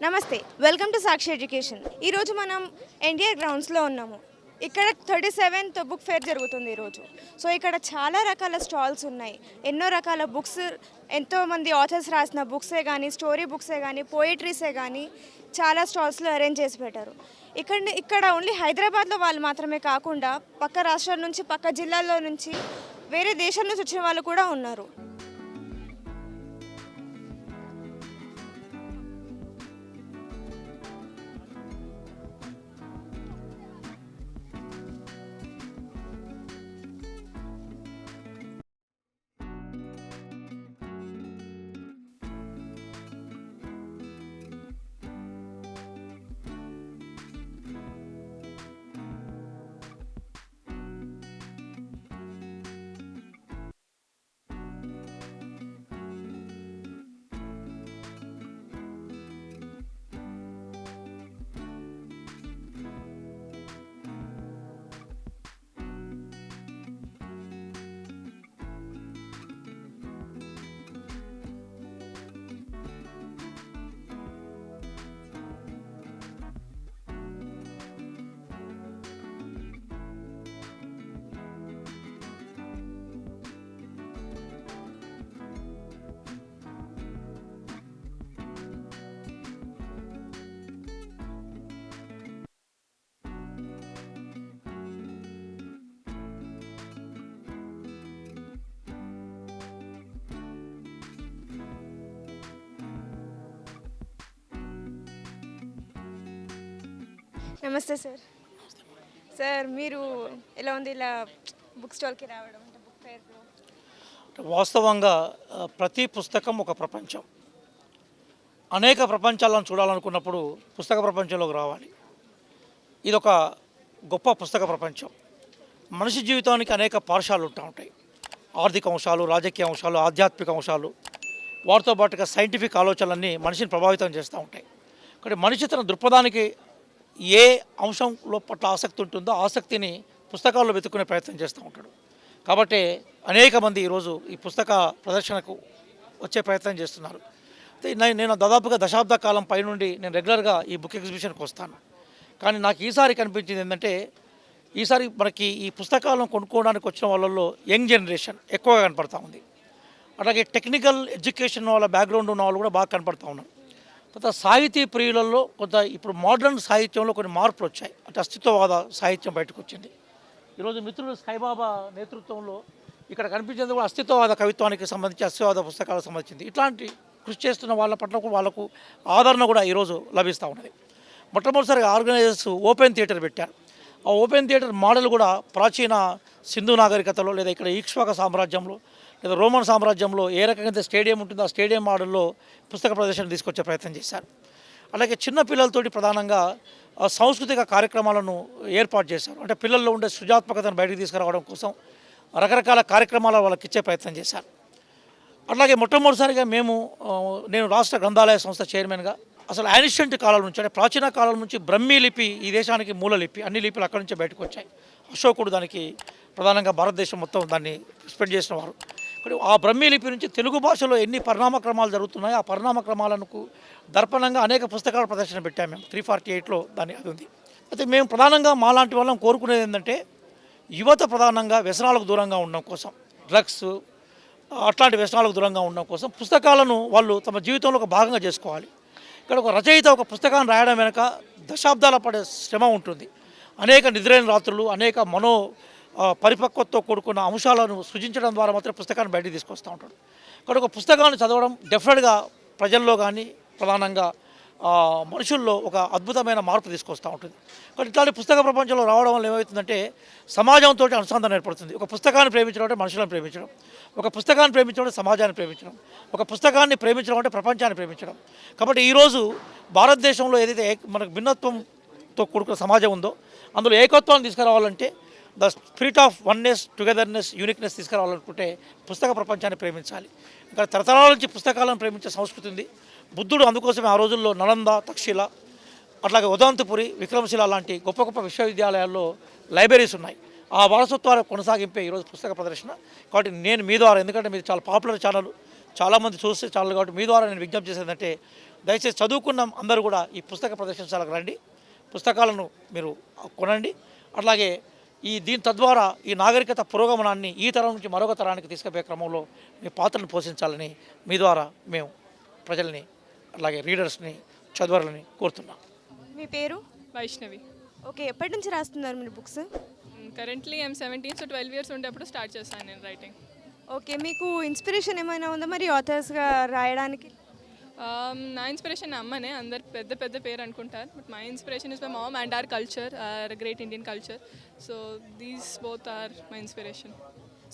నమస్తే, welcome to Sakshi education. ఈరోజు మనం ఎన్టీఆర్ గ్రౌండ్స్లో ఉన్నాము. ఇక్కడ 37th బుక్ ఫేర్ జరుగుతుంది ఈరోజు. సో ఇక్కడ చాలా రకాల స్టాల్స్ ఉన్నాయి. ఎన్నో రకాల బుక్స్, ఎంతోమంది ఆథర్స్ రాసిన బుక్సే కానీ, స్టోరీ బుక్సే కానీ, పోయిటరీసే కానీ చాలా స్టాల్స్లో అరేంజ్ చేసి పెట్టారు. ఇక్కడ ఓన్లీ హైదరాబాద్లో వాళ్ళు మాత్రమే కాకుండా పక్క రాష్ట్రాల నుంచి, పక్క జిల్లాల్లో నుంచి, వేరే దేశం నుంచి వచ్చిన వాళ్ళు కూడా ఉన్నారు. నమస్తే సార్. సార్ మీరు ఎలా ఉంది ఇలా బుక్ స్టాల్కి రావడం, అంటే బుక్ ఫేర్లో? వాస్తవంగా ప్రతి పుస్తకం ఒక ప్రపంచం. అనేక ప్రపంచాలను చూడాలనుకున్నప్పుడు పుస్తక ప్రపంచంలోకి రావాలి. ఇదొక గొప్ప పుస్తక ప్రపంచం. మనిషి జీవితానికి అనేక పార్శ్వాలు ఉంటూ ఉంటాయి. ఆర్థిక అంశాలు, రాజకీయ అంశాలు, ఆధ్యాత్మిక అంశాలు, వాటితో పాటుగా సైంటిఫిక్ ఆలోచనలన్నీ మనిషిని ప్రభావితం చేస్తూ ఉంటాయి. కాబట్టి మనిషి తన దృక్పథానికి ఏ అంశంలో పట్ల ఆసక్తి ఉంటుందో ఆసక్తిని పుస్తకాల్లో వెతుక్కునే ప్రయత్నం చేస్తూ ఉంటాడు. కాబట్టి అనేక మంది ఈరోజు ఈ పుస్తక ప్రదర్శనకు వచ్చే ప్రయత్నం చేస్తున్నారు. నేను దాదాపుగా దశాబ్ద కాలం పైనుండి నేను రెగ్యులర్గా ఈ బుక్ ఎగ్జిబిషన్కి వస్తాను. కానీ నాకు ఈసారి కనిపించింది ఏంటంటే, ఈసారి మనకి ఈ పుస్తకాలను కొనుక్కోవడానికి వచ్చిన వాళ్ళల్లో యంగ్ జనరేషన్ ఎక్కువగా కనపడతా ఉంది. అలాగే టెక్నికల్ ఎడ్యుకేషన్ వాళ్ళ బ్యాక్గ్రౌండ్ ఉన్న వాళ్ళు కూడా బాగా కనపడతా ఉన్నారు. కొంత సాహితీ ప్రియులలో కొంత ఇప్పుడు మోడర్న్ సాహిత్యంలో కొన్ని మార్పులు వచ్చాయి. అంటే అస్తిత్వవాద సాహిత్యం బయటకు వచ్చింది. ఈరోజు మిత్రులు సాయిబాబా నేతృత్వంలో ఇక్కడ కనిపించేది కూడా అస్తిత్వవాద కవిత్వానికి సంబంధించి, అస్తిత్వవాద పుస్తకాలకు సంబంధించింది. ఇట్లాంటి కృషి చేస్తున్న వాళ్ళ పట్ల వాళ్ళకు ఆదరణ కూడా ఈరోజు లభిస్తూ ఉన్నది. మొట్టమొదటిసారిగా ఆర్గనైజర్స్ ఓపెన్ థియేటర్ పెట్టారు. ఆ ఓపెన్ థియేటర్ మోడల్ కూడా ప్రాచీన సింధు నాగరికతలో, లేదా ఇక్కడ ఈక్ష్వాక సామ్రాజ్యంలో, లేదా రోమన్ సామ్రాజ్యంలో ఏ రకంగా స్టేడియం ఉంటుందో ఆ స్టేడియం మోడల్లో పుస్తక ప్రదర్శన తీసుకొచ్చే ప్రయత్నం చేశారు. అలాగే చిన్న పిల్లలతోటి ప్రధానంగా సాంస్కృతిక కార్యక్రమాలను ఏర్పాటు చేశారు. అంటే పిల్లల్లో ఉండే సృజనాత్మకతను బయటకు తీసుకురావడం కోసం రకరకాల కార్యక్రమాలు వాళ్ళకి ఇచ్చే ప్రయత్నం చేశారు. అట్లాగే మొట్టమొదటిసారిగా నేను రాష్ట్ర గ్రంథాలయ సంస్థ చైర్మన్గా అసలు యాన్షియంట్ కాలం నుంచి, అంటే ప్రాచీన కాలం నుంచి బ్రహ్మీ లిపి ఈ దేశానికి మూల లిపి, అన్ని లిపిలు అక్కడి నుంచే బయటకు వచ్చాయి. అశోకుడు దానికి ప్రధానంగా భారతదేశం మొత్తం దాన్ని స్ప్రెడ్ చేసిన వారు. ఆ బ్రహ్మీ లిపి నుంచి తెలుగు భాషలో ఎన్ని పరిణామక్రమాలు జరుగుతున్నాయో ఆ పరిణామక్రమాలకు దర్పణంగా అనేక పుస్తకాల ప్రదర్శన పెట్టాము. మేము 348లో దాన్ని అది ఉంది. అయితే మేము ప్రధానంగా మాలాంటి వాళ్ళం కోరుకునేది ఏంటంటే, యువత ప్రధానంగా వ్యసనాలకు దూరంగా ఉండడం కోసం, డ్రగ్స్ అట్లాంటి వ్యసనాలకు దూరంగా ఉండడం కోసం పుస్తకాలను వాళ్ళు తమ జీవితంలో ఒక భాగంగా చేసుకోవాలి. ఇక్కడ ఒక రచయిత ఒక పుస్తకాన్ని రాయడం వెనక దశాబ్దాల పడే శ్రమ ఉంటుంది. అనేక నిద్రైన రాత్రులు, అనేక పరిపక్వతతో కూడుకున్న అంశాలను సృజించడం ద్వారా మాత్రం పుస్తకాన్ని బయటికి తీసుకొస్తూ ఉంటాడు. ఇక్కడ ఒక పుస్తకాన్ని చదవడం డెఫినెట్గా ప్రజల్లో కానీ ప్రధానంగా మనుషుల్లో ఒక అద్భుతమైన మార్పు తీసుకొస్తూ ఉంటుంది. కాబట్టి ఇట్లాంటి పుస్తక ప్రపంచంలో రావడం వల్ల ఏమవుతుందంటే సమాజంతో అనుసంధానం ఏర్పడుతుంది. ఒక పుస్తకాన్ని ప్రేమించడం అంటే మనుషులను ప్రేమించడం, ఒక పుస్తకాన్ని ప్రేమించడం అంటే సమాజాన్ని ప్రేమించడం, ఒక పుస్తకాన్ని ప్రేమించడం అంటే ప్రపంచాన్ని ప్రేమించడం. కాబట్టి ఈరోజు భారతదేశంలో ఏదైతే మనకు భిన్నత్వంతో కూడుకున్న సమాజం ఉందో అందులో ఏకత్వాన్ని తీసుకురావాలంటే, the spirit of oneness, togetherness, uniqueness తీసుకురావాలనుకుంటే పుస్తక ప్రపంచాన్ని ప్రేమించాలి. ఇంకా తరతరాల నుంచి పుస్తకాలను ప్రేమించే సంస్కృతి ఉంది. బుద్ధుడు అందుకోసమే ఆ రోజుల్లో నలంద, తక్షశిల, అట్లాగే ఉదంతపురి, విక్రమశిల లాంటి గొప్ప గొప్ప విశ్వవిద్యాలయాల్లో లైబ్రరీస్ ఉన్నాయి. ఆ వారసత్వాల కొనసాగింపే ఈరోజు పుస్తక ప్రదర్శన. కాబట్టి నేను మీ ద్వారా, ఎందుకంటే మీరు చాలా పాపులర్ ఛానల్, చాలామంది చూసే ఛానల్ కాబట్టి మీ ద్వారా నేను విజ్ఞప్తి చేసేదంటే, దయచేసి చదువుకున్న అందరూ కూడా ఈ పుస్తక ప్రదర్శనశాలకు రండి, పుస్తకాలను మీరు కొనండి. అట్లాగే దీని తద్వారా ఈ నాగరికత పురోగమనాన్ని ఈ తరం నుంచి మరొక తరానికి తీసుకుపోయే క్రమంలో మీ పాత్రను పోషించాలని మీ ద్వారా మేము ప్రజల్ని అలాగే రీడర్స్ని చదువులని కోరుతున్నాం. మీ పేరు? వైష్ణవి. ఓకే, ఎప్పటి నుంచి రాస్తున్నారు మీరు books? Currently I'm 17, so 12 years ఉండేప్పుడు స్టార్ట్ చేశాను నేను రైటింగ్. ఓకే, మీకు ఇన్స్పిరేషన్ ఏమైనా ఉందా మరి ఆథర్స్గా రాయడానికి? నా ఇన్స్పిరేషన్ అమ్మనే, అందరు పెద్ద పెద్ద పేరు అనుకుంటారు, but my inspiration is my mom and our culture, great Indian culture. So these both are my inspiration.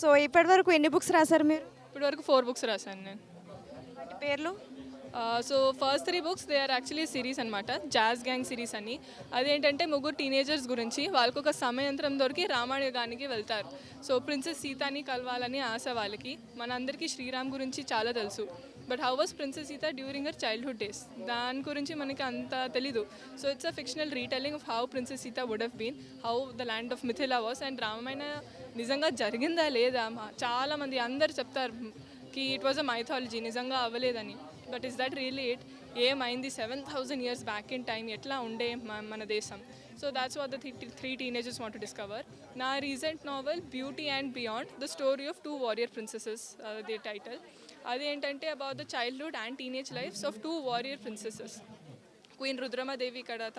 So ఇప్పటి వరకు ఎన్ని బుక్స్ రాశారు మీరు? ఇప్పటి వరకు 4 బుక్స్ రాశాను నేను. వాటి పేర్లు? So first 3 books they are actually series అనమాట, జాజ్ గ్యాంగ్ సిరీస్ అని. అదేంటంటే ముగ్గురు టీనేజర్స్ గురించి, వాళ్ళకు ఒక సమయంత్రం దొరికి రామాయణానికి వెళ్తారు. సో ప్రిన్సెస్ సీతాని కలవాలని ఆశ వాళ్ళకి. మనందరికీ శ్రీరామ్ గురించి చాలా తెలుసు, but how was princess Sita during her childhood days, దాని గురించి మనకి అంత తెలీదు. So it's a fictional retelling of how princess Sita would have been, how the land of Mithila was, and Ramayana నిజంగా జరిగిందా లేదా. చాలామంది అందరు చెప్తారు కి ఇట్ వాజ్ అ మైథాలజీ, నిజంగా అవ్వలేదని. But is that really it? ఏమైంది 7,000 years బ్యాక్ ఇన్ టైం, ఎట్లా ఉండే మన దేశం? So that's what the three teenagers want to discover. నా recent novel beauty and beyond, the story of 2 warrior princesses, the title. అదేంటంటే about the childhood and teenage lifes of 2 warrior princesses, queen Rudramadevi ఇక్కడ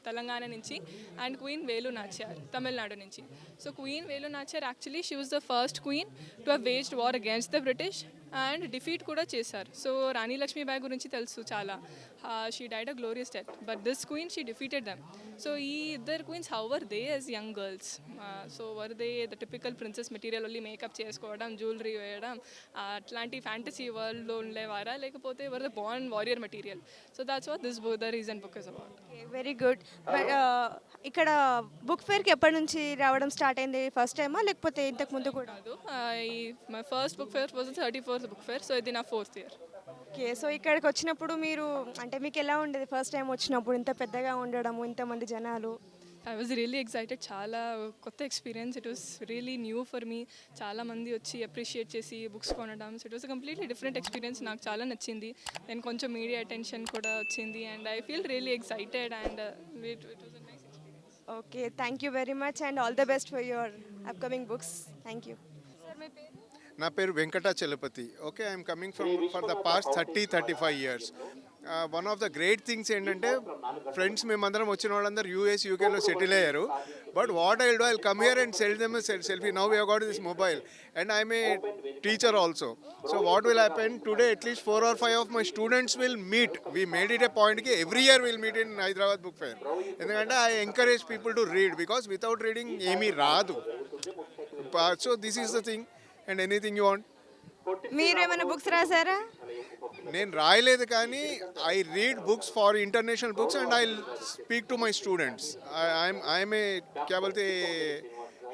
తెలంగాణ నుంచి, and queen Velu నాచ్యార్ Tamil Nadu నుంచి. So queen Velu Nachiyar actually she was the first queen to have waged war against the British and defeat కూడా చేశారు. So Rani Lakshmibai గురించి తెలుసు చాలా, she died a glorious death, but this queen she defeated them. So ఈ ఇద్దరు queens how were they as young girls? So were they the typical princess material, only makeup చేసుకోవడం, jewellery వేయడం, అట్లాంటి ఫ్యాంటసీ వరల్డ్లో ఉండేవారా, లేకపోతే were the born warrior material? So that's what this book, the reason book is about. Very good. But ఇక్కడ book ఫేర్కి ఎప్పటి నుంచి రావడం స్టార్ట్ అయింది? ఫస్ట్ టైమా లేకపోతే ఇంతకు ముందు కూడా? కాదు, my first book fair was 34th book fair, so ఇది నా 4th year. ఓకే, సో ఇక్కడికి వచ్చినప్పుడు మీరు అంటే మీకు ఎలా ఉండేది ఫస్ట్ టైం వచ్చినప్పుడు, ఇంత పెద్దగా ఉండడము, ఇంతమంది జనాలు? ఐ వాజ్ రియలీ ఎక్సైటెడ్, చాలా కొత్త experience, it was really new for me. చాలా మంది వచ్చి అప్రిషియేట్ చేసి బుక్స్ కొనడం, so it was completely different experience, నాకు చాలా నచ్చింది. నేను కొంచెం మీడియా అటెన్షన్ కూడా వచ్చింది, and I feel really excited, and it was a nice experience. Okay, thank you very much and all the best for your upcoming books. Thank you. Sir మీ పేరు? నా పేరు Venkatachalapathi. Okay, I'm coming from for the past 35 years. One of the great things ఏంటంటే friends మేమందరం వచ్చిన వాళ్ళందరూ US యూకేలో settle అయ్యారు. But what I do, I come here and cell them selfie. Now we have got this mobile and I'm a teacher also. So what will happen today, at least 4 or 5 of my students will meet. We made it a point ki every year we'll meet in Hyderabad Book Fair. ఎందుకంటే I encourage people to read because without reading ఏమీ రాదు. So this is the thing. And anything you want? మీరు ఏమైనా books రాసారా? నేను రాయలేదు కానీ I read books for international books and I speak to my students. I'm a క్యా బోల్తే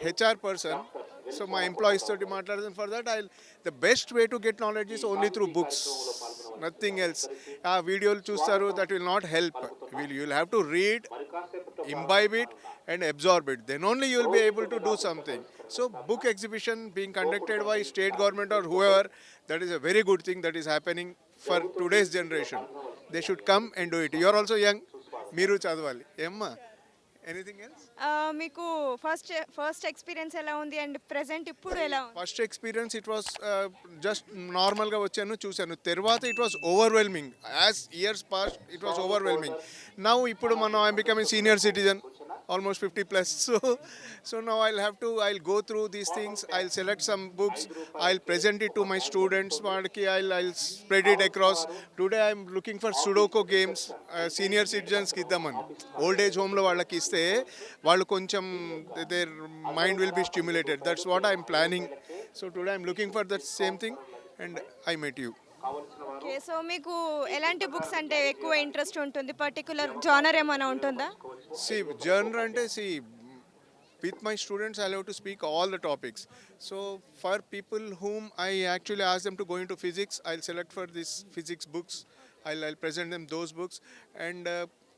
HR person. So మా ఎంప్లాయీస్ తోటి మాట్లాడుతాను. For that the best way to get knowledge is only through books, nothing else. ఆ వీడియోలు చూస్తారు, that will not help. You'll have to read, imbibe it and absorb it. Then only you will be able to do something. So book exhibition being conducted by state government or whoever, that is a very good thing that is happening for today's generation. They should come and do it. You are also young. Meeru chadavali. Emma, anything else? మీకు first experience ఎలా ఉంది and present ఇప్పుడు ఎలా ఉంది? First experience it was just నార్మల్గా వచ్చాను, చూశాను. తర్వాత it was overwhelming. As years past it was overwhelming. Now ఇప్పుడు మనం I'm becoming senior citizen, almost 50 plus. So now I'll go through these things. I'll select some books. I'll present it to my students. I'll spread it across. Today I'm looking for Sudoku games. Senior citizens ki iddaman. Old age home lo vallaki iste vallu koncham their mind will be stimulated. That's what I'm planning. So today I'm looking for that same thing and I met you. Okay, so మీకు ఎలాంటి books అంటే ఎక్కువ interest ఉంటుంది? Particular genre ఏమైనా ఉంటుందా? See, genre ante with my students I'll have to speak all the topics. So for people whom I actually ask them to go into physics, I'll select for these physics books. I'll present them those books. And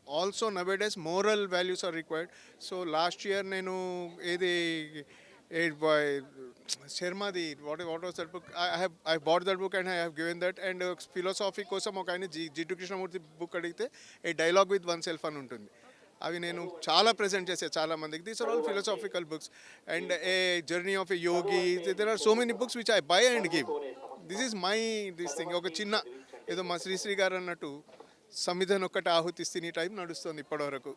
also nowadays moral values are required. So last year nenu శర్మది what was that book I bought that book and I have given that and philosophy కోసం ఒక ఆయన Jiddu Krishnamurti book అడిగితే a dialogue with one self అని ఉంటుంది. అవి నేను చాలా ప్రెజెంట్ చేసే చాలా మందికి. These are all philosophical books and a journey of a yogi. There are so many books which I buy and give. This is my this thing. ఒక చిన్న ఏదో మా శ్రీశ్రీ గారు అన్నట్టు సంవిధానం ఒక్కటి ఆహుతిస్తే టైం నడుస్తుంది ఇప్పటివరకు.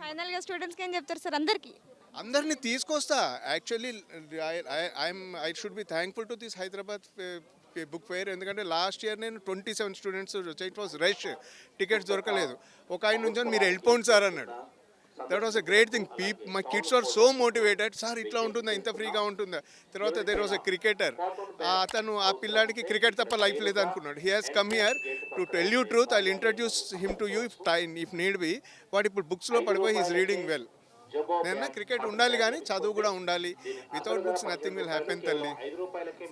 ఫైనల్గా స్టూడెంట్స్కి ఏం చెప్తారు సార్ అందరికీ? అందరినీ తీసుకొస్తా. Actually I should be thankful to this Hyderabad book fair. ఎందుకంటే లాస్ట్ ఇయర్ నేను 27 స్టూడెంట్స్ వచ్చాయి. ఇట్ వాస్ రష్, టికెట్స్ దొరకలేదు. ఒక ఆయన నుంచి మీరు వెళ్ళిపోండి సార్ అన్నాడు. That was a great thing. My kids are so motivated. Sir ఇట్లా ఉంటుందా, ఇంత ఫ్రీగా ఉంటుందా. తర్వాత దేర్ వాస్ ఎ క్రికెటర్. అతను ఆ పిల్లాడికి క్రికెట్ తప్ప లైఫ్ లేదు అనుకున్నాడు. He has come here to tell you truth. I will introduce him to you if need be. వాడు ఇప్పుడు బుక్స్లో పడిపోయి హీస్ రీడింగ్ వెల్. నేను క్రికెట్ ఉండాలి కానీ చదువు కూడా ఉండాలి. Without books nothing will happen తల్లి.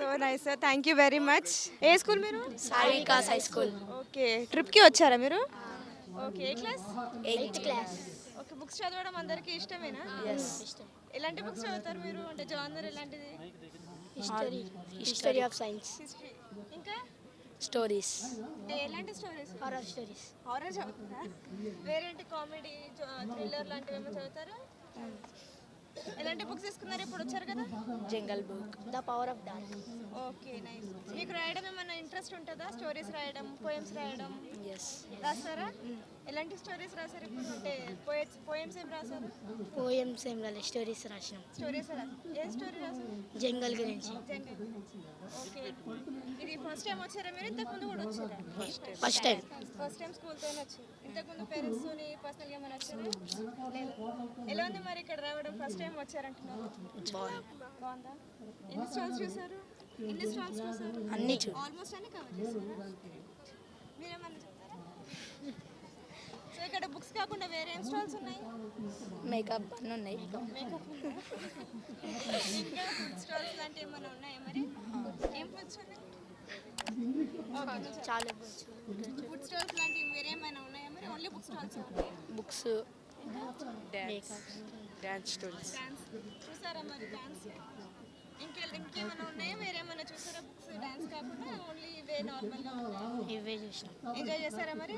So nice sir, thank you very much. ఏ స్కూల్ మీరు? సారికాస్ హై స్కూల్. ఓకే, ట్రిప్కి వచ్చారా మీరు? ఓకే, ఏ class? 8th class. Okay, books చదవడం అందరికీ ఇష్టమేనా? ఎలాంటి బుక్స్ చదువుతారు మీరు? అంటే జానర్ ఎలాంటిది? History of science. హిస్టరీ, ఇంకా స్టోరీస్, ఎలాంటి స్టోరీస్? Horror stories. హారర్ చదువుతారా? వేరేంటి కామెడీ, థ్రిల్లర్ లాంటివి ఏమో చదువుతారా? ఎలాంటి బుక్స్ తీసుకున్నారు ఇప్పుడు వచ్చారు కదా? Jungle book, the power of dark. Okay, nice. మీకు రాయడం ఏమైనా ఇంట్రెస్ట్ ఉంటుందా? స్టోరీస్ రాయడం, పోయమ్స్ రాయడం ఎస్. రాస్తారా? ఎలాంటి స్టోరీస్ రాశారు ఇప్పుడు? అంటే పోయమ్స్ ఏం రాశారు? పోయమ్స్ ఏం రాలేదు, స్టోరీస్ రాసినాం. స్టోరీస్ ఏ స్టోరీ రాశారు? జంగల్ గురించి. ఓకే, ఇది ఫస్ట్ టైం వచ్చారా మీరు? ఇంతకుముందు కూడా వచ్చారా? First time. ఫస్ట్ టైం స్కూల్తోనే వచ్చారు. ఇంతకుముందు పేరెంట్స్తోని పర్సనల్గా ఏమైనా వచ్చారా? లేదు. ఎలా ఉంది మరి ఇక్కడ రావడం? ఫస్ట్ టైం వచ్చారంటున్నారు. బాగుందా? ఎన్ని స్టాల్స్ చూసారు? అన్ని ఆల్మోస్ట్ అన్ని కవర్ చేశారా? మీరేమన్నా చెప్తారా? సో ఇక్కడ బుక్స్ కాకుండా వేరే ఏం స్టాల్స్ ఉన్నాయి? మేకప్ అన్నీ ఉన్నాయి. మేకప్ ఇంకా ఫుడ్ స్టాల్స్ లాంటివి ఏమైనా ఉన్నాయా మరి? ఏం ఫుడ్స్ ఉన్నాయి? చాలా ఫుడ్ స్టాల్స్ లాంటివి వేరే ఏమైనా ఉన్నాయా మరి? ఓన్లీ బుక్ స్టాల్స్ ఉన్నాయా? Books, dance stories. డాన్స్ చూసారా మరి? డాన్స్ ఇంకేమైనా ఉన్నాయా? వేరేమైనా చూసారా? బుక్స్ డాన్స్ కాకుండా ఓన్లీ ఇవే నార్మల్గా ఉన్నాయా? ఇవే చూసినాం. ఎంజాయ్ చేస్తారా మరి?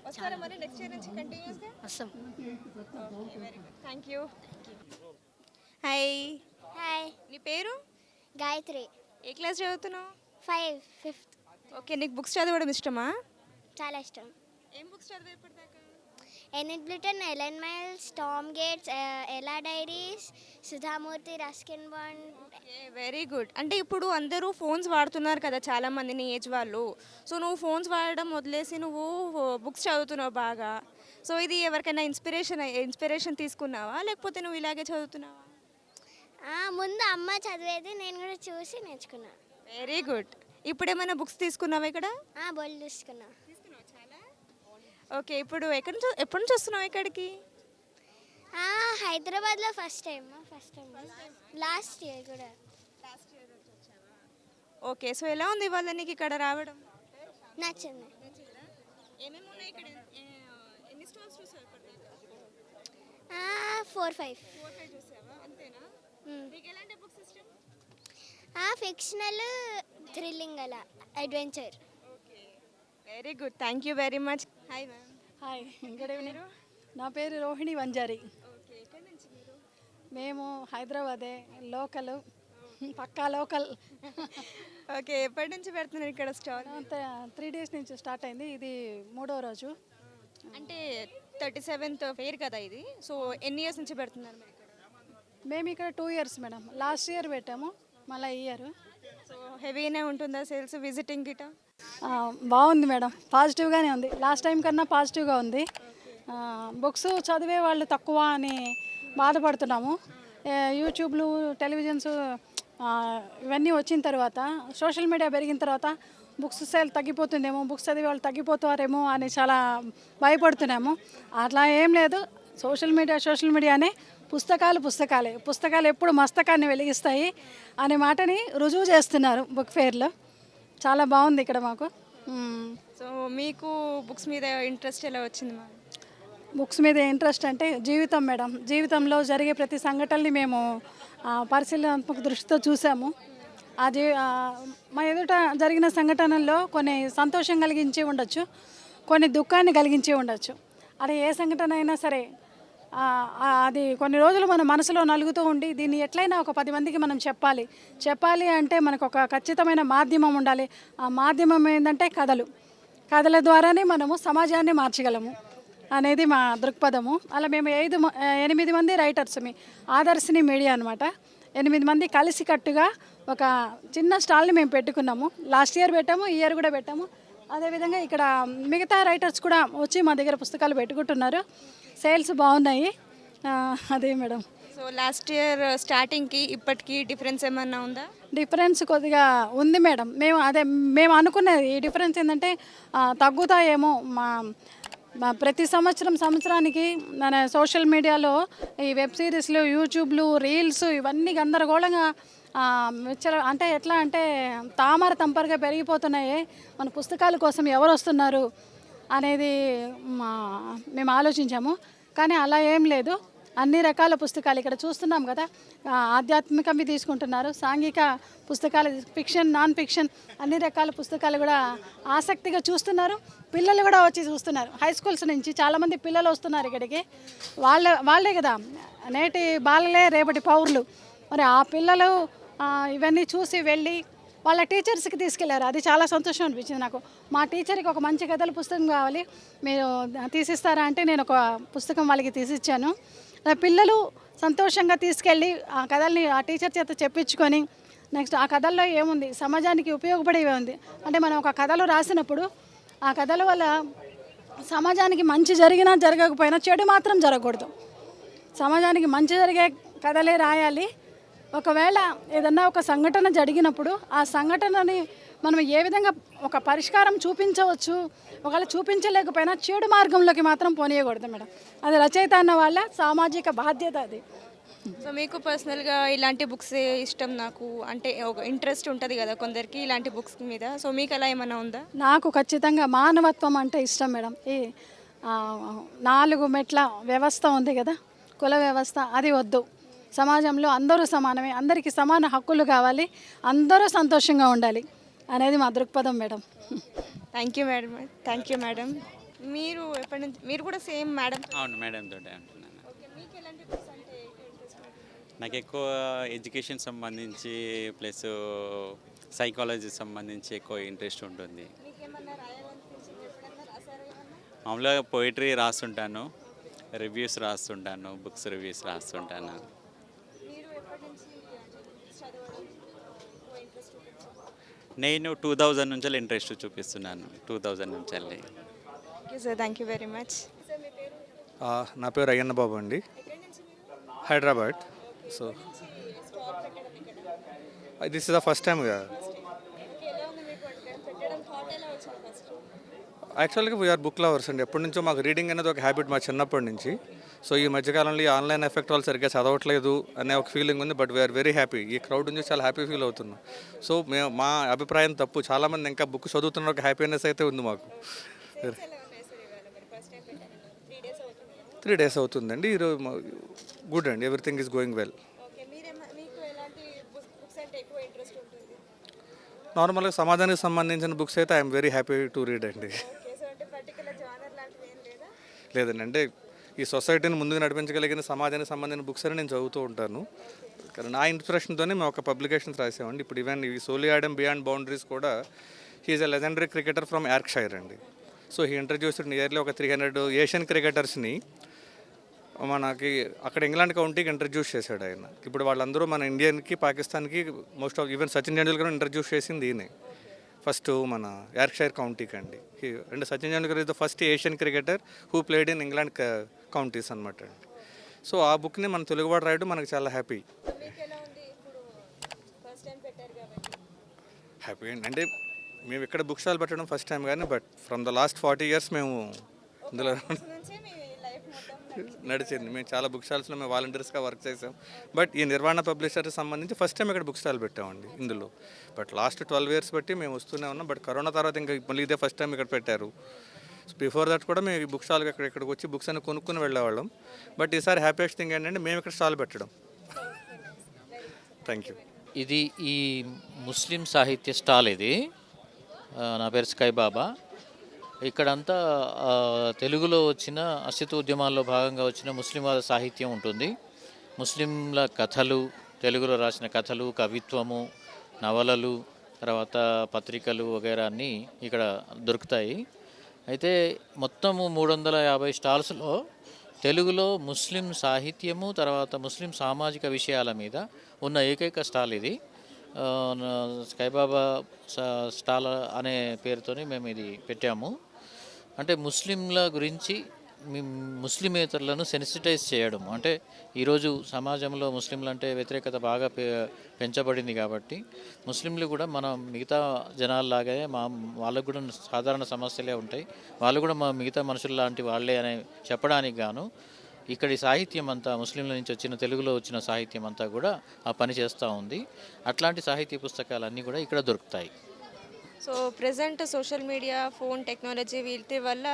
వస్తారా మరి నెక్స్ట్ ఇయర్ నుంచి కంటిన్యూస్గా? వస్తాం. Okay, very good, thank you. Hi. Hi, నీ పేరు? గాయత్రి. ఏ క్లాస్ చదువుతున్నావు? 5th. ఓకే, నీకు బుక్స్ చదవడం ఇష్టమా? చాలా ఇష్టం. ఏం బుక్స్ చదివే ఇప్పటిదాకా? ఎనిట్ బ్లిటన్, ఎలెన్ మైల్స్, టామ్ గేట్స్, ఎలా diaries, Sudha Murty, Ruskin bond. Very good. అంటే ఇప్పుడు అందరూ ఫోన్స్ వాడుతున్నారు కదా చాలామంది నీ ఏజ్ వాళ్ళు. సో నువ్వు ఫోన్స్ వాడడం వదిలేసి నువ్వు బుక్స్ చదువుతున్నావు బాగా. సో ఇది ఎవరికైనా ఇన్స్పిరేషన్ తీసుకున్నావా లేకపోతే నువ్వు ఇలాగే చదువుతున్నావా? ముందు అమ్మ చదివేది నేను కూడా చూసి నేర్చుకున్నా. Very good. ఇప్పుడు ఏమైనా బుక్స్ తీసుకున్నావా ఇక్కడ? బోల్డ్ తీసుకున్నా. ఓకే, ఇప్పుడు ఎప్పటి నుంచి వస్తున్నావు ఇక్కడికి? హైదరాబాద్లో ఫస్ట్ టైం. లాస్ట్ ఇయర్ కూడా. ఓకే, సో ఎలా ఉంది ఇవాళ నీకు ఇక్కడ రావడం? నచ్చింది. ఏమేమి ఉన్నాయి ఇక్కడ? ఎన్ని స్టాల్స్ చూసావు ఇప్పటిదాకా? 4-5. 4-5 చూసావా? అంతేనా? నీకు ఎలాంటి బుక్స్ ఇష్టం? ఫిక్షనల్, థ్రిల్లింగ్, అలా adventure. Okay, very good, thank you very much. Hi ma'am. Hi, good evening. నా పేరు రోహిణి వంజారి. ఓకే, ఎక్కడి నుంచి మీరు? మేము హైదరాబాదే, లోకల్, పక్కా లోకల్. ఓకే, ఎప్పటి నుంచి పెడుతున్నారు ఇక్కడ స్టాల్? 3 days నుంచి స్టార్ట్ అయింది. ఇది 3వ రోజు. అంటే 37th ఫెయిర్ కదా ఇది. సో ఎన్ని ఇయర్స్ నుంచి పెడుతున్నారు మీరు ఇక్కడ? మేము ఇక్కడ 2 years మేడం. లాస్ట్ ఇయర్ పెట్టాము, మళ్ళీ ఈ ఇయర్. సో హెవీనే ఉంటుందా సేల్స్, విజిటింగ్ గిట? బాగుంది మేడం, పాజిటివ్గానే ఉంది. లాస్ట్ టైం కన్నా పాజిటివ్గా ఉంది. బుక్స్ చదివే వాళ్ళు తక్కువ అని బాధపడుతున్నాము. యూట్యూబ్లు, టెలివిజన్స్ ఇవన్నీ వచ్చిన తర్వాత, సోషల్ మీడియా పెరిగిన తర్వాత బుక్స్ సేల్ తగ్గిపోతుందేమో, బుక్స్ చదివే వాళ్ళు తగ్గిపోతారేమో అని చాలా భయపడుతున్నాము. అట్లా ఏం లేదు. సోషల్ మీడియానే. పుస్తకాలు ఎప్పుడు మస్తకాన్ని వెలిగిస్తాయి అనే మాటని రుజువు చేస్తున్నారు బుక్ ఫెయిర్లో. చాలా బాగుంది ఇక్కడ మాకు. సో మీకు బుక్స్ మీద ఇంట్రెస్ట్ ఎలా వచ్చింది మ్యామ్? బుక్స్ మీద ఇంట్రెస్ట్ అంటే జీవితం మేడం. జీవితంలో జరిగే ప్రతి సంఘటనని మేము పరిశీలనాత్మక దృష్టితో చూసాము. అది మా ఎదుట జరిగిన సంఘటనల్లో కొన్ని సంతోషం కలిగించి ఉండొచ్చు, కొన్ని దుఃఖాన్ని కలిగించి ఉండొచ్చు. అది ఏ సంఘటన అయినా సరే అది కొన్ని రోజులు మన మనసులో నలుగుతూ ఉండి దీన్ని ఎట్లయినా ఒక 10 మందికి మనం చెప్పాలి అంటే మనకు ఒక ఖచ్చితమైన మాధ్యమం ఉండాలి. ఆ మాధ్యమం ఏంటంటే కథల ద్వారానే మనము సమాజాన్ని మార్చగలము అనేది మా దృక్పథము. అలా మేము 8 మంది రైటర్స్, ఆదర్శిని మీడియా అనమాట, 8 మంది కలిసికట్టుగా ఒక చిన్న స్టాల్ని మేము పెట్టుకున్నాము. లాస్ట్ ఇయర్ పెట్టాము, ఈ ఇయర్ కూడా పెట్టాము. అదేవిధంగా ఇక్కడ మిగతా రైటర్స్ కూడా వచ్చి మా దగ్గర పుస్తకాలు పెట్టుకుంటున్నారు. సేల్స్ బాగున్నాయి. అదే మేడం. సో లాస్ట్ ఇయర్ స్టార్టింగ్కి ఇప్పటికి డిఫరెన్స్ ఏమన్నా ఉందా? డిఫరెన్స్ కొద్దిగా ఉంది మేడం. మేము అనుకున్నది ఈ డిఫరెన్స్ ఏంటంటే తగ్గుతాయేమో. ప్రతి సంవత్సరానికి మన సోషల్ మీడియాలో ఈ వెబ్ సిరీస్లు, యూట్యూబ్లు, రీల్స్ ఇవన్నీ గందరగోళంగా అంటే ఎట్లా అంటే తామర తంపరగా పెరిగిపోతున్నాయి. మన పుస్తకాల కోసం ఎవరు వస్తున్నారు అనేది మేము ఆలోచించాము. కానీ అలా ఏం లేదు. అన్ని రకాల పుస్తకాలు ఇక్కడ చూస్తున్నాం కదా. ఆధ్యాత్మికవి తీసుకుంటున్నారు, సాంఘిక పుస్తకాలు, ఫిక్షన్, నాన్ ఫిక్షన్ అన్ని రకాల పుస్తకాలు కూడా ఆసక్తిగా చూస్తున్నారు. పిల్లలు కూడా వచ్చి చూస్తున్నారు. హై స్కూల్స్ నుంచి చాలామంది పిల్లలు వస్తున్నారు ఇక్కడికి. వాళ్ళే కదా నేటి బాలలే రేపటి పౌరులు. మరి ఆ పిల్లలు ఇవన్నీ చూసి వెళ్ళి వాళ్ళ టీచర్స్కి తీసుకెళ్లారు. అది చాలా సంతోషం అనిపించింది నాకు. మా టీచర్కి ఒక మంచి కథల పుస్తకం కావాలి, మీరు తీసిస్తారా అంటే నేను ఒక పుస్తకం వాళ్ళకి తీసిచ్చాను. పిల్లలు సంతోషంగా తీసుకెళ్ళి ఆ కథల్ని ఆ టీచర్ చేత చెప్పించుకొని నెక్స్ట్ ఆ కథల్లో ఏముంది, సమాజానికి ఉపయోగపడేవి ఉంది అంటే మనం ఒక కథలు రాసినప్పుడు ఆ కథల వల్ల సమాజానికి మంచి జరిగినా జరగకపోయినా చెడు మాత్రం జరగకూడదు. సమాజానికి మంచి జరిగే కథలే రాయాలి. ఒకవేళ ఏదన్నా ఒక సంఘటన జరిగినప్పుడు ఆ సంఘటనని మనం ఏ విధంగా ఒక పరిష్కారం చూపించవచ్చు, ఒకవేళ చూపించలేకపోయినా చెడు మార్గంలోకి మాత్రం పోనీయకూడదు మేడం. అది రచయిత అన్న వాళ్ళ సామాజిక బాధ్యత అది. సో మీకు పర్సనల్గా ఇలాంటి బుక్స్ ఇష్టం, నాకు అంటే ఒక ఇంట్రెస్ట్ ఉంటుంది కదా కొందరికి ఇలాంటి బుక్స్ మీద. సో మీకు అలా ఏమైనా ఉందా? నాకు ఖచ్చితంగా మానవత్వం అంటే ఇష్టం మేడం. ఈ 4 మెట్ల వ్యవస్థ ఉంది కదా, కుల వ్యవస్థ, అది వద్దు. సమాజంలో అందరూ సమానమే, అందరికీ సమాన హక్కులు కావాలి, అందరూ సంతోషంగా ఉండాలి అనేది మా దృక్పథం మేడం. Thank you madam. మీరు ఎప్పటి నుంచి, మీరు కూడా సేమ్ మేడం? అవును మేడం తోటే అంటున్నాను. మీకు ఎలాంటి బుక్స్ అంటే ఇంట్రెస్ట్? నాకు ఎక్కువ ఎడ్యుకేషన్ సంబంధించి ప్లస్ సైకాలజీ సంబంధించి ఎక్కువ ఇంట్రెస్ట్ ఉంటుంది. మీకేమన్నా రాయాలనిపించింది? ఎప్పుడన్నా రాసారా ఏమన్నా? మామూలుగా పోయిటరీ రాస్తుంటాను, రివ్యూస్ రాస్తుంటాను, బుక్స్ రివ్యూస్ రాస్తుంటాను. మీరు ఎప్పటి నుంచి బుక్స్ చదవడం ఇంట్రెస్ట్ చూపించారు? నేను 2000 నుంచి ఇంట్రెస్ట్ చూపిస్తున్నాను. 2000 నుంచి వెళ్ళి. Okay sir, thank you very much. Sir మీ పేరు? నా పేరు అయ్యన్న బాబు అండి, ఎక్కడి నుంచి మీరు? హైదరాబాద్. సో స్టాల్ పెట్టడం ఇక్కడ this is the first time కదా. ఓకే, ఎలా ఉంది మీకు పెట్టడం థాట్ ఎలా వచ్చింది ఫస్ట్? యాక్చువల్గా వీఆర్ బుక్ లవర్స్ అండి. ఎప్పటి నుంచో మాకు రీడింగ్ అనేది ఒక హ్యాబిట్ మా చిన్నప్పటి నుంచి. సో ఈ మధ్యకాలంలో ఈ ఆన్లైన్ ఎఫెక్ట్ వాళ్ళు సరిగ్గా చదవట్లేదు అనే ఒక ఫీలింగ్ ఉంది. But we're very happy. ఈ క్రౌడ్ నుంచి చాలా హ్యాపీ ఫీల్ అవుతున్నాం. సో మేము మా అభిప్రాయం తప్పు, చాలామంది ఇంకా బుక్ చదువుతున్న ఒక హ్యాపీనెస్ అయితే ఉంది మాకు. 3 days అవుతుందండి. ఈరోజు గుడ్ అండి, everything is going well. Okay, మీకు ఎలాంటి బుక్స్ అంటే ఎక్కువ ఇంట్రెస్ట్ ఉంటుంది? నార్మల్గా సమాజానికి సంబంధించిన బుక్స్ అయితే I'm very happy to read అండి. ఓకే, సో అంటే పర్టికులర్ జానర్ లాంటివి ఏం లేదా? లేదండి, అంటే ఈ సొసైటీని ముందుకు నడిపించగలిగిన సమాజానికి సంబంధించిన బుక్స్ అని నేను చదువుతూ ఉంటాను. కానీ నా ఇన్స్పిరేషన్తోనే మేము ఒక పబ్లికేషన్స్ రాసామండి. ఇప్పుడు ఈవెన్ ఈ సోలీ ఆడమ్ బియాండ్ బౌండరీస్ కూడా he is a legendary cricketer from Yorkshire అండి. సో హీ ఇంట్రడ్యూస్డ్ నియర్లీ ఒక 300 ఏషియన్ క్రికెటర్స్ని మనకి అక్కడ ఇంగ్లాండ్ కౌంటీకి ఇంట్రడ్యూస్ చేశాడు ఆయన. ఇప్పుడు వాళ్ళందరూ మన ఇండియన్కి, పాకిస్తాన్కి, most of even Sachin Tendulkar introduce చేసింది ఈయనే ఫస్ట్ మన యార్క్షైర్ కౌంటీకి అండి. And Sachin Tendulkar is the first Asian cricketer who played in England counties అనమాట అండి. సో ఆ బుక్ని మన తెలుగువాడు రాయడం మనకు చాలా హ్యాపీ. మీకు ఎలా ఉంది ఇప్పుడు ఫస్ట్ టైం పెట్టారు కాబట్టి? హ్యాపీ అండి. అంటే మేము ఇక్కడ బుక్ స్టాల్ పెట్టడం ఫస్ట్ టైం కానీ but from the last 40 years మేము ఇందులో నుంచే మీ లైఫ్ మొత్తం నడిచింది. మేము చాలా బుక్ స్టాల్స్లో మేము వాలంటీర్స్గా వర్క్ చేసాం. బట్ ఈ నిర్వాణ పబ్లిషర్కి సంబంధించి ఫస్ట్ టైం ఇక్కడ బుక్ స్టాల్ పెట్టామండి ఇందులో. బట్ లాస్ట్ 12 years బట్టి మేము వస్తూనే ఉన్నాం. బట్ కరోనా తర్వాత ఇంకా మళ్ళీ ఇదే ఫస్ట్ టైం ఇక్కడ పెట్టారు. బిఫోర్ దట్ కూడా మేము ఈ బుక్ స్టాల్కి ఇక్కడికి వచ్చి బుక్స్ అని కొనుక్కుని వెళ్ళేవాళ్ళం. బట్ ఈసారి హ్యాపీయెస్ట్ థింగ్ ఏంటంటే మేము ఇక్కడ స్టాల్ పెట్టడం. Thank you. ఇది ఈ ముస్లిం సాహిత్య స్టాల్ ఇది. నా పేరు స్కై బాబా. ఇక్కడంతా తెలుగులో వచ్చిన అస్తిత్వ ఉద్యమాల్లో భాగంగా వచ్చిన ముస్లింవాద సాహిత్యం ఉంటుంది. ముస్లింల కథలు, తెలుగులో రాసిన కథలు, కవిత్వము, నవలలు, తర్వాత పత్రికలు వగైరా అన్నీ ఇక్కడ దొరుకుతాయి. అయితే మొత్తము 350 స్టాల్స్లో తెలుగులో ముస్లిం సాహిత్యము, తర్వాత ముస్లిం సామాజిక విషయాల మీద ఉన్న ఏకైక స్టాల్ ఇది. స్కైబాబా స్టాల్ అనే పేరుతోని మేము ఇది పెట్టాము. అంటే ముస్లింల గురించి ముస్లిమేతరులను సెన్సిటైజ్ చేయడం. అంటే ఈరోజు సమాజంలో ముస్లింలు అంటే వ్యతిరేకత బాగా పెంచబడింది కాబట్టి ముస్లింలు కూడా మన మిగతా జనాల్లాగే వాళ్ళకు కూడా సాధారణ సమస్యలే ఉంటాయి, వాళ్ళు కూడా మా మిగతా మనుషులు లాంటి వాళ్ళే అని చెప్పడానికి గాను ఇక్కడి సాహిత్యం అంతా, ముస్లింల నుంచి వచ్చిన తెలుగులో వచ్చిన సాహిత్యం అంతా కూడా ఆ పని చేస్తూ ఉంది. అట్లాంటి సాహిత్య పుస్తకాలన్నీ కూడా ఇక్కడ దొరుకుతాయి. So present social media, phone technology వీటి వల్ల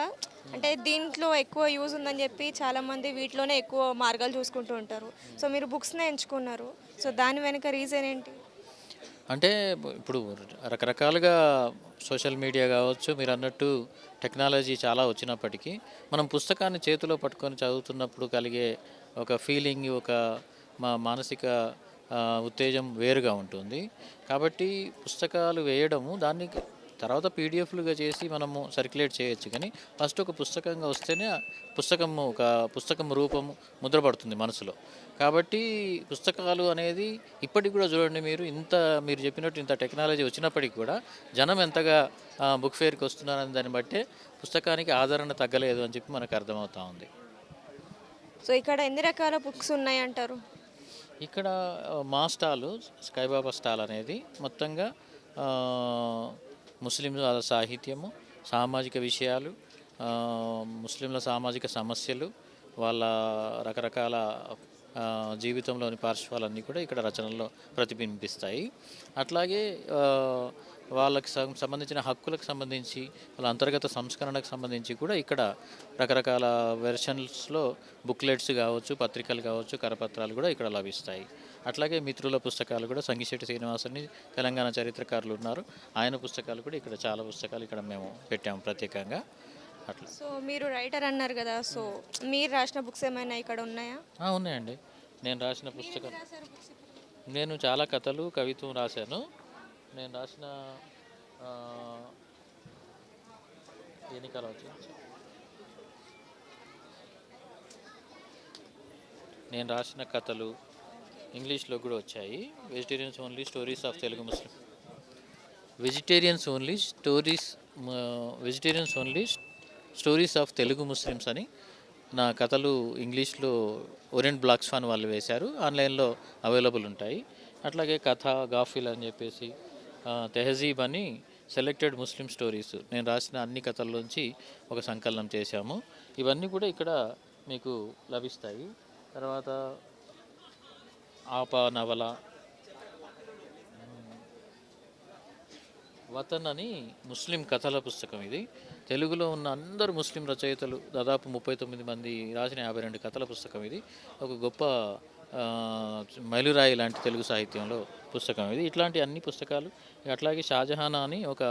అంటే దీంట్లో ఎక్కువ యూజ్ ఉందని చెప్పి చాలామంది వీటిలోనే ఎక్కువ మార్గాలు చూసుకుంటూ ఉంటారు. సో మీరు బుక్స్నే ఎంచుకున్నారు. సో దాని వెనుక రీజన్ ఏంటి? అంటే ఇప్పుడు రకరకాలుగా సోషల్ మీడియా కావచ్చు, మీరు అన్నట్టు టెక్నాలజీ చాలా వచ్చినప్పటికీ మనం పుస్తకాన్ని చేతిలో పట్టుకొని చదువుతున్నప్పుడు కలిగే ఒక ఫీలింగ్, ఒక మానసిక ఉత్తేజం వేరుగా ఉంటుంది. కాబట్టి పుస్తకాలు వేయడము, దాన్ని తర్వాత పీడిఎఫ్లుగా చేసి మనము సర్క్యులేట్ చేయొచ్చు. కానీ ఫస్ట్ ఒక పుస్తకంగా వస్తేనే పుస్తకం రూపము ముద్రపడుతుంది మనసులో. కాబట్టి పుస్తకాలు అనేది ఇప్పటికి కూడా చూడండి, మీరు చెప్పినట్టు ఇంత టెక్నాలజీ వచ్చినప్పటికీ కూడా జనం ఎంతగా బుక్ ఫేర్కి వస్తున్నారని దాన్ని బట్టే పుస్తకానికి ఆదరణ తగ్గలేదు అని చెప్పి మనకు అర్థమవుతా ఉంది. సో ఇక్కడ ఎన్ని రకాల బుక్స్ ఉన్నాయి అంటారు? ఇక్కడ మా స్టాలు, స్కైబాబా స్టాల్ అనేది మొత్తంగా ముస్లిం సాహిత్యము, సామాజిక విషయాలు, ముస్లింల సామాజిక సమస్యలు, వాళ్ళ రకరకాల జీవితంలోని పార్శ్వాలన్నీ కూడా ఇక్కడ రచనల్లో ప్రతిబింబిస్తాయి. అట్లాగే వాళ్ళకి సంబంధించిన హక్కులకు సంబంధించి, వాళ్ళ అంతర్గత సంస్కరణకు సంబంధించి కూడా ఇక్కడ రకరకాల వెర్షన్స్లో బుక్లెట్స్ కావచ్చు, పత్రికలు కావచ్చు, కరపత్రాలు కూడా ఇక్కడ లభిస్తాయి. అట్లాగే మిత్రుల పుస్తకాలు కూడా, సంగిశెట్టి శ్రీనివాసని తెలంగాణ చరిత్రకారులు ఉన్నారు, ఆయన పుస్తకాలు కూడా ఇక్కడ చాలా పుస్తకాలు ఇక్కడ మేము పెట్టాము ప్రత్యేకంగా. అట్లా. సో మీరు రైటర్ అన్నారు కదా, సో మీరు రాసిన బుక్స్ ఏమైనా ఇక్కడ ఉన్నాయా? ఉన్నాయండి. నేను రాసిన పుస్తకం, నేను చాలా కథలు, కవిత్వం రాశాను. నేను రాసిన ఎన్నికలు వచ్చింది, నేను రాసిన కథలు ఇంగ్లీష్లో కూడా వచ్చాయి. Vegetarians only stories of Telugu Muslim, vegetarians only stories of Telugu Muslims అని నా కథలు ఇంగ్లీష్లో ఓరియంట్ బ్లాక్స్ ఫాన్ వాళ్ళు వేశారు, ఆన్లైన్లో అవైలబుల్ ఉంటాయి. అట్లాగే కథ, గాఫిల్ అని చెప్పేసి, తెహజీబ్ అని సెలెక్టెడ్ ముస్లిం స్టోరీస్, నేను రాసిన అన్ని కథల్లోంచి ఒక సంకలనం చేశాము. ఇవన్నీ కూడా ఇక్కడ మీకు లభిస్తాయి. తర్వాత ఆపా నవల, వతన్ అని ముస్లిం కథల పుస్తకం. ఇది తెలుగులో ఉన్న అందరు ముస్లిం రచయితలు దాదాపు 39 మంది రాసిన 52 కథల పుస్తకం. ఇది ఒక గొప్ప మైలురాయి లాంటి తెలుగు సాహిత్యంలో పుస్తకం ఇది. ఇట్లాంటి అన్ని పుస్తకాలు. అట్లాగే షాజహానా అని ఒక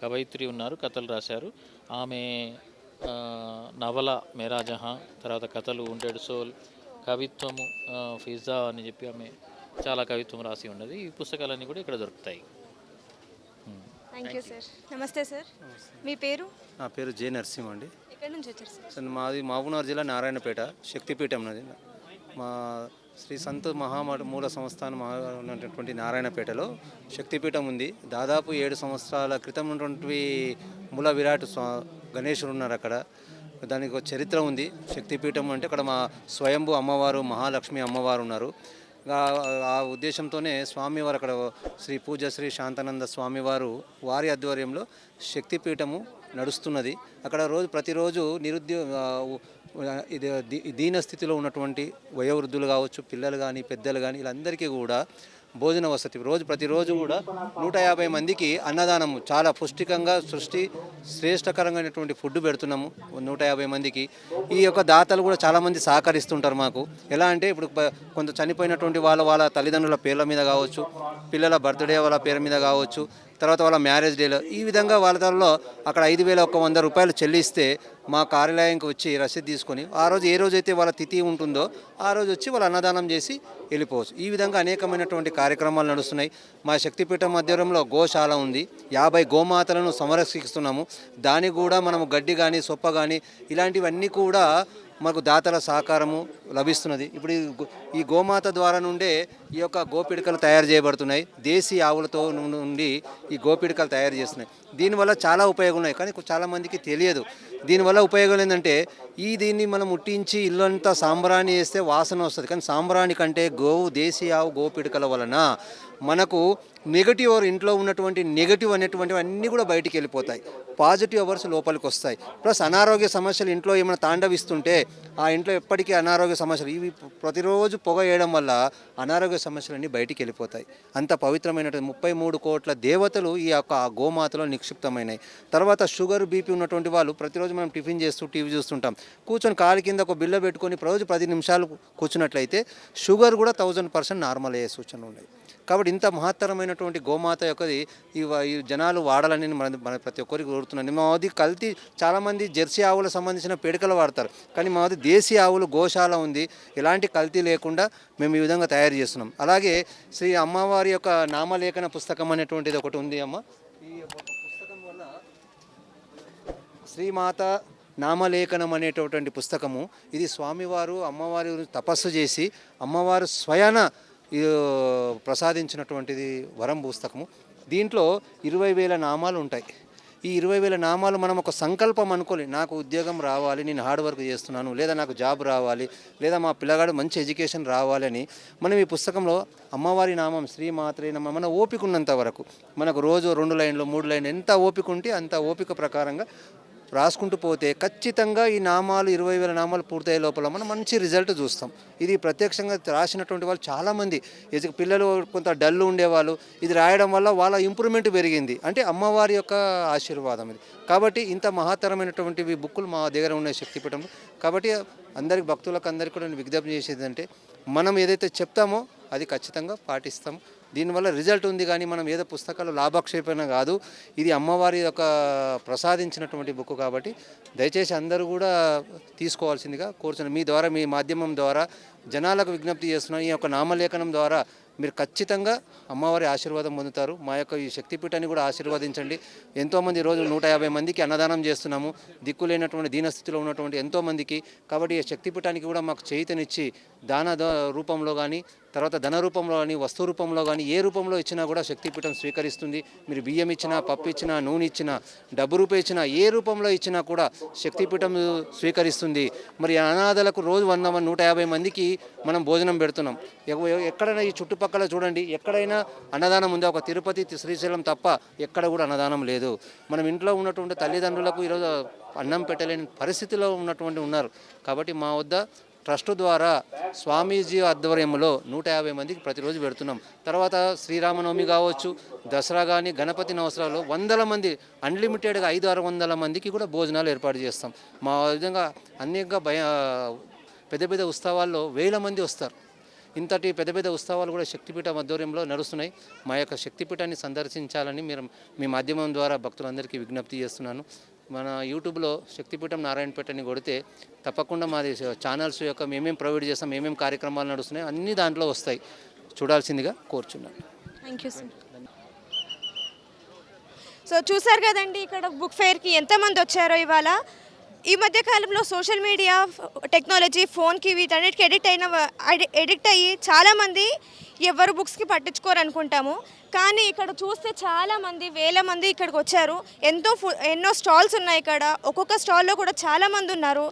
కవయిత్రి ఉన్నారు, కథలు రాశారు. ఆమె నవల మేరా జహాం, తర్వాత కథలు ఉండేడు సోల్, కవిత్వము ఫిజా అని చెప్పి ఆమె చాలా కవిత్వం రాసి ఉన్నది. ఈ పుస్తకాలన్నీ కూడా ఇక్కడ దొరుకుతాయి. Thank you sir. నమస్తే సార్, మీ పేరు? నా పేరు జే నరసింహ అండి. ఎక్కడి నుంచి వచ్చారు సార్? సార్ మాది మహబూబ్నగర్ జిల్లా నారాయణపేట శక్తిపీఠం నది. మా శ్రీ సంత్ మూల సంస్థానం ఉన్నటువంటి నారాయణపేటలో శక్తిపీఠం ఉంది. దాదాపు 7 సంవత్సరాల క్రితం ఉన్నటువంటి మూల విరాట్ గణేశుడు ఉన్నారు అక్కడ. దానికి ఒక చరిత్ర ఉంది. శక్తిపీఠం అంటే అక్కడ మా స్వయంభూ అమ్మవారు, మహాలక్ష్మి అమ్మవారు ఉన్నారు. ఆ ఉద్దేశంతోనే స్వామివారు అక్కడ శ్రీ పూజ శ్రీ శాంతానంద స్వామివారు వారి ఆధ్వర్యంలో శక్తిపీఠము నడుస్తున్నది. అక్కడ ప్రతిరోజు దీన స్థితిలో ఉన్నటువంటి వయోవృద్ధులు కావచ్చు, పిల్లలు కానీ, పెద్దలు కానీ, వీళ్ళందరికీ కూడా భోజన వసతి ప్రతిరోజు కూడా 150 మందికి అన్నదానం చాలా పుష్టికంగా శ్రేష్టకరమైనటువంటి ఫుడ్ పెడుతున్నాము 150 మందికి. ఈ యొక్క దాతలు కూడా చాలామంది సహకరిస్తుంటారు మాకు. ఎలా అంటే ఇప్పుడు కొంత చనిపోయినటువంటి వాళ్ళ తల్లిదండ్రుల పేర్ల మీద కావచ్చు, పిల్లల బర్త్డే వాళ్ళ పేరు మీద కావచ్చు, తర్వాత వాళ్ళ మ్యారేజ్ డేలో ఈ విధంగా వాళ్ళ తరలో అక్కడ 5,100 రూపాయలు చెల్లిస్తే మా కార్యాలయంకి వచ్చి రసీదు తీసుకొని ఆ రోజు ఏ రోజైతే వాళ్ళ తిథి ఉంటుందో ఆ రోజు వచ్చి వాళ్ళు అన్నదానం చేసి వెళ్ళిపోవచ్చు. ఈ విధంగా అనేకమైనటువంటి కార్యక్రమాలు నడుస్తున్నాయి. మా శక్తిపీఠం ఆధ్వర్యంలో గోశాల ఉంది. 50 గోమాతలను సంరక్షిస్తున్నాము. దానికి కూడా మనము గడ్డి కానీ సొప్ప కానీ ఇలాంటివన్నీ కూడా మాకు దాతల సహకారము లభిస్తున్నది. ఇప్పుడు ఈ గోమాత ద్వారా నుండే ఈ యొక్క గోపిడికలు తయారు చేయబడుతున్నాయి. దేశీ ఆవులతో నుండి ఈ గోపిడికలు తయారు చేస్తున్నాయి. దీనివల్ల చాలా ఉపయోగాలు ఉన్నాయి, కానీ చాలామందికి తెలియదు. దీనివల్ల ఉపయోగాలు ఏంటంటే దీన్ని మనం ముట్టించి ఇల్లంతా సాంబ్రాణి వేస్తే వాసన వస్తుంది, కానీ సాంబ్రాణి కంటే దేశీ ఆవు గోపిడికల వలన మనకు నెగటివ్ ఇంట్లో ఉన్నటువంటి నెగటివ్ అనేటువంటివి అన్నీ కూడా బయటికి వెళ్ళిపోతాయి, పాజిటివ్ అవర్స్ లోపలికి వస్తాయి. ప్లస్ అనారోగ్య సమస్యలు ఇంట్లో ఏమైనా తాండవిస్తుంటే ఆ ఇంట్లో ఎప్పటికీ అనారోగ్య సమస్యలు ఇవి ప్రతిరోజు పొగ వేయడం వల్ల అనారోగ్య సమస్యలన్నీ బయటికి వెళ్ళిపోతాయి. అంత పవిత్రమైనటువంటి 33 కోట్ల దేవతలు ఈ యొక్క గోమాతలో నిక్షిప్తమైనవి. తర్వాత షుగర్ బీపీ ఉన్నటువంటి వాళ్ళు ప్రతిరోజు మనం టిఫిన్ చేస్తూ టీవీ చూస్తుంటాం, కూర్చొని కాలి కింద ఒక బిల్ల పెట్టుకొని రోజు 10 నిమిషాలు కూర్చున్నట్లయితే షుగర్ కూడా 1000% నార్మల్ అయ్యే సూచనలు ఉన్నాయి. కాబట్టి ఇంత మహత్తరమైనటువంటి గోమాత యొక్కది ఈ జనాలు వాడాలని మన ప్రతి ఒక్కరికి కోరుతున్నాను. మాది కల్తీ చాలామంది జెర్సీ ఆవులకు సంబంధించిన పేడికలు వాడతారు, కానీ మాది దేశీ ఆవులు గోశాల ఉంది, ఎలాంటి కల్తీ లేకుండా మేము ఈ విధంగా తయారు చేస్తున్నాం. అలాగే శ్రీ అమ్మవారి యొక్క నామలేఖన పుస్తకం అనేటువంటిది ఒకటి ఉంది అమ్మ. ఈ పుస్తకం వల్ల శ్రీమాత నామలేఖనం అనేటటువంటి పుస్తకము, ఇది స్వామివారు అమ్మవారి తపస్సు చేసి అమ్మవారు స్వయాన ప్రసాదించినటువంటిది వరం పుస్తకము. దీంట్లో 20,000 నామాలు ఉంటాయి. ఈ 20,000 నామాలు మనం ఒక సంకల్పం అనుకోవాలి, నాకు ఉద్యోగం రావాలి, నేను హార్డ్ వర్క్ చేస్తున్నాను, లేదా నాకు జాబ్ రావాలి, లేదా మా పిల్లగాడు మంచి ఎడ్యుకేషన్ రావాలని మనం ఈ పుస్తకంలో అమ్మవారి నామం శ్రీమాత్రే నమః మన ఓపిక ఉన్నంత వరకు, మనకు రోజు 2 లైన్లు 3 లైన్లు ఎంత ఓపిక ఉంటే అంత ఓపిక ప్రకారంగా రాసుకుంటూ పోతే ఖచ్చితంగా ఈ నామాలు 20,000 నామాలు పూర్తయ్యే లోపల మనం మంచి రిజల్ట్ చూస్తాం. ఇది ప్రత్యక్షంగా రాసినటువంటి వాళ్ళు చాలామంది పిల్లలు కొంత డల్ ఉండేవాళ్ళు, ఇది రాయడం వల్ల వాళ్ళ ఇంప్రూవ్మెంట్ పెరిగింది, అంటే అమ్మవారి యొక్క ఆశీర్వాదం ఇది. కాబట్టి ఇంత మహత్తరమైనటువంటి బుక్కులు మా దగ్గర ఉన్నాయి శక్తిపీఠంలో. కాబట్టి అందరికి భక్తులకు అందరికీ కూడా నేను విజ్ఞప్తి చేసేది అంటే మనం ఏదైతే చెప్తామో అది ఖచ్చితంగా పాటిస్తాము. దీనివల్ల రిజల్ట్ ఉంది, కానీ మనం ఏదో పుస్తకాలు లాభాక్షేపణ కాదు, ఇది అమ్మవారి యొక్క ప్రసాదించినటువంటి బుక్. కాబట్టి దయచేసి అందరూ కూడా తీసుకోవాల్సిందిగా కోరుచున్నాను. మీ ద్వారా, మీ మాధ్యమం ద్వారా జనాలకు విజ్ఞప్తి చేస్తున్నాను. ఈ యొక్క నామలేఖనం ద్వారా మీరు ఖచ్చితంగా అమ్మవారి ఆశీర్వాదం పొందుతారు. మా యొక్క ఈ శక్తిపీఠాన్ని కూడా ఆశీర్వదించండి. ఎంతోమంది రోజు 150 మందికి అన్నదానం చేస్తున్నాము, దిక్కులేనటువంటి దీనస్థితిలో ఉన్నటువంటి ఎంతోమందికి. కాబట్టి ఈ శక్తిపీఠానికి కూడా మాకు చేతనిచ్చి దాన రూపంలో కానీ, తర్వాత ధన రూపంలో కానీ, వస్తు రూపంలో కానీ, ఏ రూపంలో ఇచ్చినా కూడా శక్తిపీఠం స్వీకరిస్తుంది. మీరు బియ్యం ఇచ్చినా, పప్పు ఇచ్చినా, నూనె ఇచ్చినా, డబ్బు రూపాయి ఇచ్చినా, ఏ రూపంలో ఇచ్చినా కూడా శక్తిపీఠం స్వీకరిస్తుంది. మరి అనాథలకు రోజు 150 మందికి మనం భోజనం పెడుతున్నాం. ఎక్కడైనా ఈ చుట్టుపక్కల చూడండి, ఎక్కడైనా అన్నదానం ఉందా? ఒక తిరుపతి, శ్రీశైలం తప్ప ఎక్కడ కూడా అన్నదానం లేదు. మనం ఇంట్లో ఉన్నటువంటి తల్లిదండ్రులకు ఈరోజు అన్నం పెట్టలేని పరిస్థితిలో ఉన్నారు. కాబట్టి మా వద్ద ట్రస్ట్ ద్వారా స్వామీజీ ఆధ్వర్యంలో 150 మందికి ప్రతిరోజు పెడుతున్నాం. తర్వాత శ్రీరామనవమి కావచ్చు, దసరా కానీ, గణపతి నవసరాలు 100 మంది అన్లిమిటెడ్గా 500-600 మందికి కూడా భోజనాలు ఏర్పాటు చేస్తాం. మా విధంగా అనేక పెద్ద పెద్ద ఉత్సవాల్లో 1000 మంది వస్తారు. ఇంతటి పెద్ద పెద్ద ఉత్సవాలు కూడా శక్తిపీఠం ఆధ్వర్యంలో నడుస్తున్నాయి. మా యొక్క శక్తిపీఠాన్ని సందర్శించాలని మీ మాధ్యమం ద్వారా భక్తులందరికీ విజ్ఞప్తి చేస్తున్నాను. మన యూట్యూబ్లో శక్తిపీఠం నారాయణపేట అని కొడితే తప్పకుండా మాది ఛానల్స్ యొక్క మేమేం ప్రొవైడ్ చేస్తాం, ఏమేమి కార్యక్రమాలు నడుస్తున్నాయి అన్నీ దాంట్లో వస్తాయి. చూడాల్సిందిగా కోరుచున్నాను. Thank you sir. సో చూసారు కదండి, ఇక్కడ బుక్ ఫేర్కి ఎంతమంది వచ్చారో ఇవాళ. ఈ మధ్య కాలంలో సోషల్ మీడియా, టెక్నాలజీ, ఫోన్కి వీటన్నిటికి ఎడిక్ట్ అయ్యి చాలామంది ఎవరు బుక్స్కి పట్టించుకోరు అనుకుంటాము. కానీ ఇక్కడ చూస్తే చాలామంది, 1000 మంది ఇక్కడికి వచ్చారు. ఎన్నో స్టాల్స్ ఉన్నాయి ఇక్కడ. ఒక్కొక్క స్టాల్లో కూడా చాలామంది ఉన్నారు.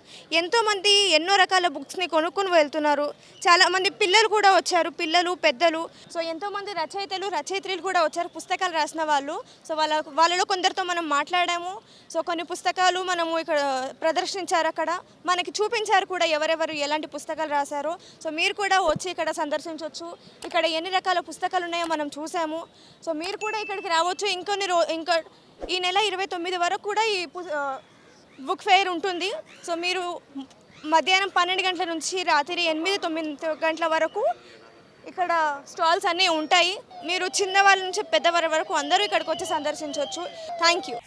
ఎంతోమంది ఎన్నో రకాల బుక్స్ని కొనుక్కొని వెళ్తున్నారు. చాలామంది పిల్లలు కూడా వచ్చారు, పిల్లలు, పెద్దలు. సో ఎంతోమంది రచయిత్రులు కూడా వచ్చారు, పుస్తకాలు రాసిన వాళ్ళు. సో వాళ్ళలో కొందరితో మనం మాట్లాడాము. సో కొన్ని పుస్తకాలు మనము ఇక్కడ ప్రదర్శించారు, అక్కడ మనకి చూపించారు కూడా ఎవరెవరు ఎలాంటి పుస్తకాలు రాశారో. సో మీరు కూడా వచ్చి ఇక్కడ సందర్శించవచ్చు. ఇక్కడ ఇక్కడ ఎన్ని రకాల పుస్తకాలు ఉన్నాయో మనం చూసాము. సో మీరు కూడా ఇక్కడికి రావచ్చు. ఇంకా ఈ నెల 29 వరకు కూడా ఈ బుక్ ఫెయిర్ ఉంటుంది. సో మీరు మధ్యాహ్నం 12 గంటల నుంచి రాత్రి 8-9 గంటల వరకు ఇక్కడ స్టాల్స్ అన్నీ ఉంటాయి. మీరు చిన్నవాళ్ళ నుంచి పెద్దవారి వరకు అందరూ ఇక్కడికి వచ్చి సందర్శించవచ్చు. Thank you.